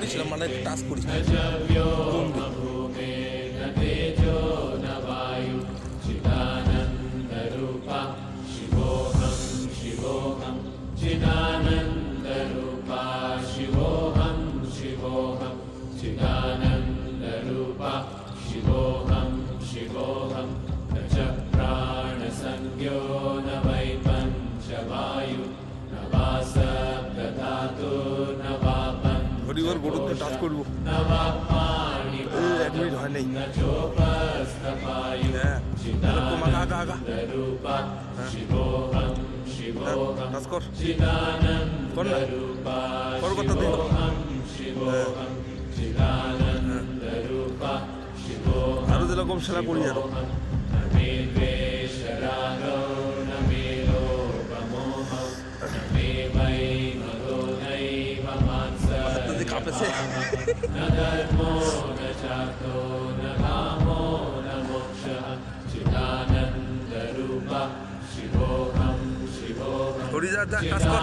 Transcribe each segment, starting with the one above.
করেছিলাম, মানে টাচ করেছিলাম। হরিবার গরুতে টাচ করবো, 1 মিনিট হয় নাই। হ্যাঁ আগা আগা টাচ কর কর না, কর কথা দিই। আরো যেরকম সেরা করি আরো। কাঁপেছে। ধরি যা যা কাজ কর।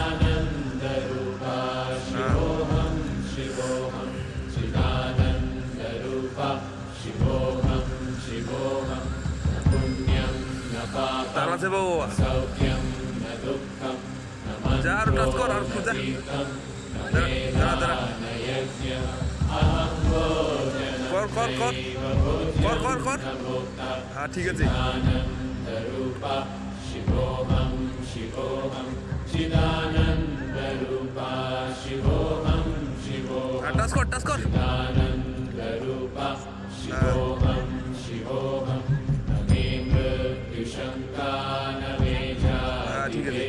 তার আছে বাবা, যা আর টাচ কর, আর যা দাঁড়া দাঁড়া কর কর কর কর কর কর। হ্যাঁ ঠিক আছে। টাচ কর টাচ কর। ঠিক আছে।